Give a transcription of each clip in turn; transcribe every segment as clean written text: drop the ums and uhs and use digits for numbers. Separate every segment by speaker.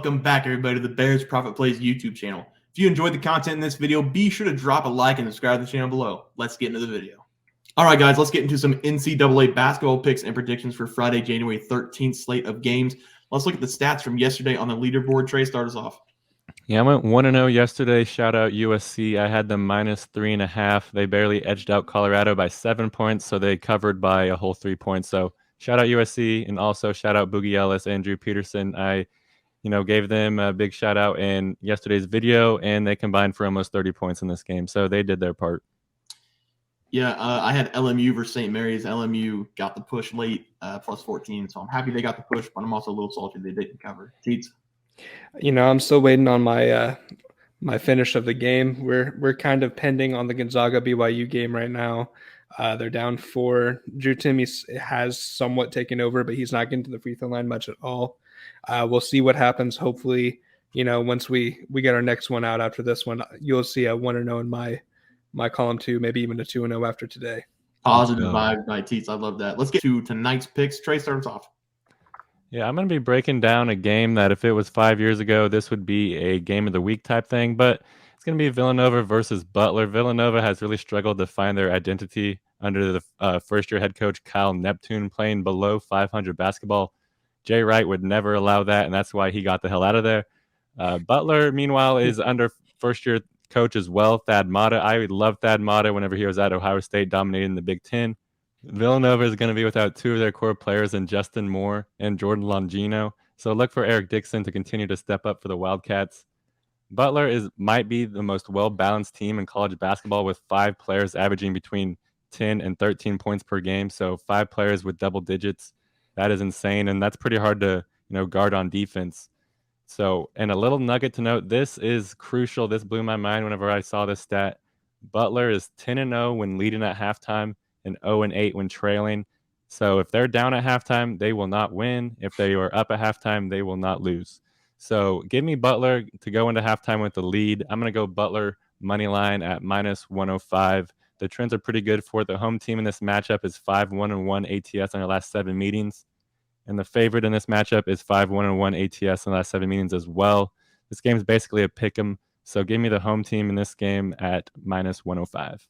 Speaker 1: Welcome back, everybody, to the Bears Profit Plays YouTube channel. If you enjoyed the content in this video, be sure to drop a like and subscribe to the channel below. Let's get into the video. All right, guys, let's get into some NCAA basketball picks and predictions for Friday, January 13th slate of games. Let's look at the stats from yesterday on the leaderboard. Trey, start us off.
Speaker 2: Yeah, I went 1-0 yesterday. Shout out USC. I had them -3.5. They barely edged out Colorado by 7 points, so they covered by a whole 3 points. So shout out USC, and also shout out Boogie Ellis, Andrew Peterson. I gave them a big shout out in yesterday's video, and they combined for almost 30 points in this game. So they did their part.
Speaker 1: Yeah, I had LMU versus St. Mary's. LMU got the push late, +14, so I'm happy they got the push, but I'm also a little salty they didn't cover. Teats?
Speaker 3: I'm still waiting on my my finish of the game. We're kind of pending on the Gonzaga BYU game right now. They're down 4. Drew Timme has somewhat taken over, but he's not getting to the free throw line much at all. We'll see what happens. Hopefully, once we get our next one out after this one, you'll see a 1-0 in my column 2, maybe even a 2-0 after today.
Speaker 1: Positive vibe by Teats. I love that. Let's get to tonight's picks. Trey, starts off.
Speaker 2: Yeah, I'm going to be breaking down a game that if it was 5 years ago, this would be a game of the week type thing, but it's going to be Villanova versus Butler. Villanova has really struggled to find their identity under the first-year head coach Kyle Neptune, playing below 500 basketball. Jay Wright would never allow that, and that's why he got the hell out of there. Butler, meanwhile, is under first-year coach as well, Thad Matta. I love Thad Matta whenever he was at Ohio State, dominating the Big Ten. Villanova is going to be without 2 of their core players in Justin Moore and Jordan Longino. So look for Eric Dixon to continue to step up for the Wildcats. Butler might be the most well-balanced team in college basketball, with 5 players averaging between 10 and 13 points per game. So 5 players with double digits. That is insane, and that's pretty hard to guard on defense. So, and a little nugget to note, this is crucial. This blew my mind whenever I saw this stat. Butler is 10-0 when leading at halftime and 0-8 when trailing. So if they're down at halftime, they will not win. If they are up at halftime, they will not lose. So give me Butler to go into halftime with the lead. I'm going to go Butler money line at -105. The trends are pretty good for it. The home team in this matchup is 5-1-1 ATS in their last 7 meetings. And the favorite in this matchup is 5-1-1 ATS in the last 7 meetings as well. This game is basically a pick 'em. So give me the home team in this game at -105.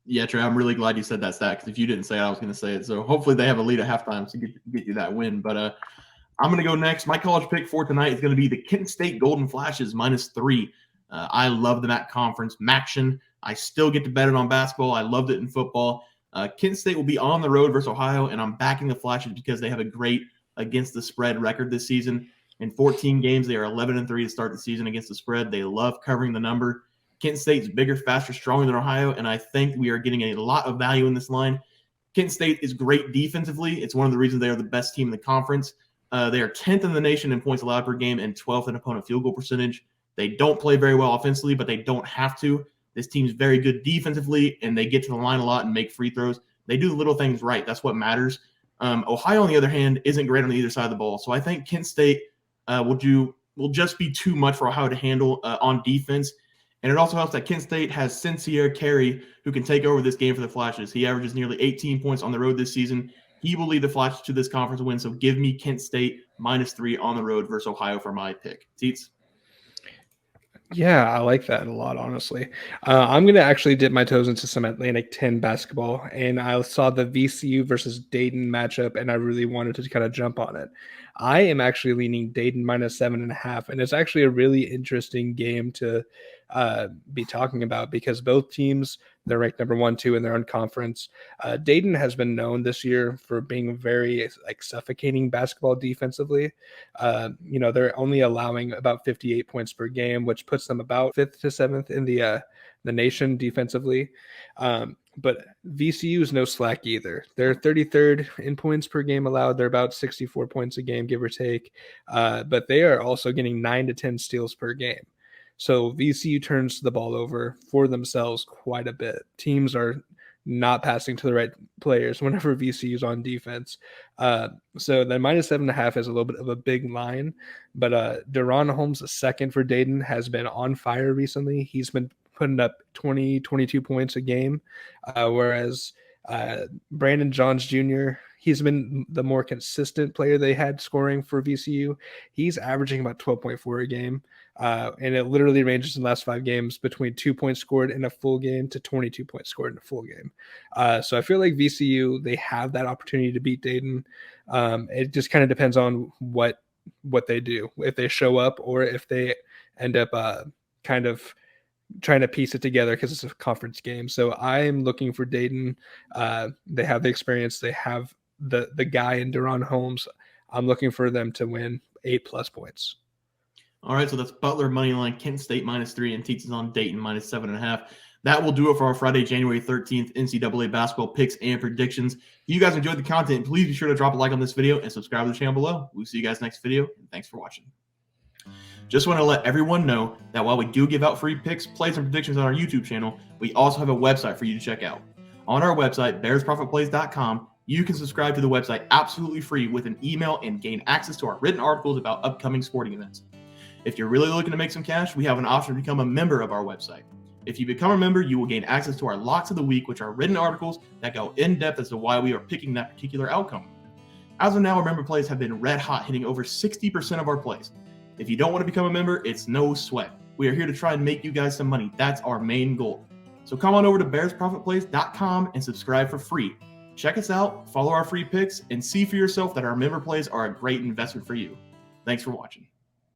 Speaker 1: Yeah, Trey, I'm really glad you said that stat, because if you didn't say it, I was going to say it. So hopefully they have a lead at halftime to get you that win. But I'm going to go next. My college pick for tonight is going to be the Kent State Golden Flashes -3. I love the MAC conference. Maction. I still get to bet it on basketball. I loved it in football. Kent State will be on the road versus Ohio, and I'm backing the Flashes because they have a great against the spread record this season. In 14 games, they are 11-3 to start the season against the spread. They love covering the number. Kent State's bigger, faster, stronger than Ohio, and I think we are getting a lot of value in this line. Kent State is great defensively. It's one of the reasons they are the best team in the conference. They are 10th in the nation in points allowed per game and 12th in opponent field goal percentage. They don't play very well offensively, but they don't have to. This team's very good defensively, and they get to the line a lot and make free throws. They do the little things right. That's what matters. Ohio, on the other hand, isn't great on either side of the ball. So I think Kent State will just be too much for Ohio to handle on defense. And it also helps that Kent State has Sincere Carey, who can take over this game for the Flashes. He averages nearly 18 points on the road this season. He will lead the Flashes to this conference win. So give me Kent State -3 on the road versus Ohio for my pick. Teats?
Speaker 3: Yeah, I like that a lot, honestly. I'm going to actually dip my toes into some Atlantic 10 basketball, and I saw the VCU versus Dayton matchup, and I really wanted to kind of jump on it. I am actually leaning Dayton -7.5, and it's actually a really interesting game to be talking about because both teams, they're ranked number 1, 2 in their own conference. Dayton has been known this year for being very suffocating basketball defensively. They're only allowing about 58 points per game, which puts them about 5th to 7th in the nation defensively. But VCU is no slack either. They're 33rd in points per game allowed. They're about 64 points a game, give or take. But they are also getting 9 to 10 steals per game. So VCU turns the ball over for themselves quite a bit. Teams are not passing to the right players whenever VCU is on defense. So the -7.5 is a little bit of a big line. But Deron Holmes, second for Dayton, has been on fire recently. He's been putting up 20, 22 points a game, whereas Brandon Johns Jr., he's been the more consistent player they had scoring for VCU. He's averaging about 12.4 a game. And it literally ranges in the last 5 games between 2 points scored in a full game to 22 points scored in a full game. So I feel like VCU, they have that opportunity to beat Dayton. It just kind of depends on what they do, if they show up or if they end up kind of trying to piece it together because it's a conference game. So I am looking for Dayton. They have the experience. They have the guy in Deron Holmes. I'm looking for them to win 8+ points.
Speaker 1: All right, so that's Butler moneyline, Kent State -3, and Teats is on Dayton -7.5. That will do it for our Friday, January 13th NCAA basketball picks and predictions. If you guys enjoyed the content, please be sure to drop a like on this video and subscribe to the channel below. We'll see you guys next video, and thanks for watching. Just want to let everyone know that while we do give out free picks, plays, and predictions on our YouTube channel, we also have a website for you to check out. On our website, bearsprofitplays.com, you can subscribe to the website absolutely free with an email and gain access to our written articles about upcoming sporting events. If you're really looking to make some cash, we have an option to become a member of our website. If you become a member, you will gain access to our Locks of the Week, which are written articles that go in depth as to why we are picking that particular outcome. As of now, our member plays have been red hot, hitting over 60% of our plays. If you don't want to become a member, it's no sweat. We are here to try and make you guys some money. That's our main goal. So come on over to bearsprofitplays.com and subscribe for free. Check us out, follow our free picks, and see for yourself that our member plays are a great investment for you. Thanks for watching.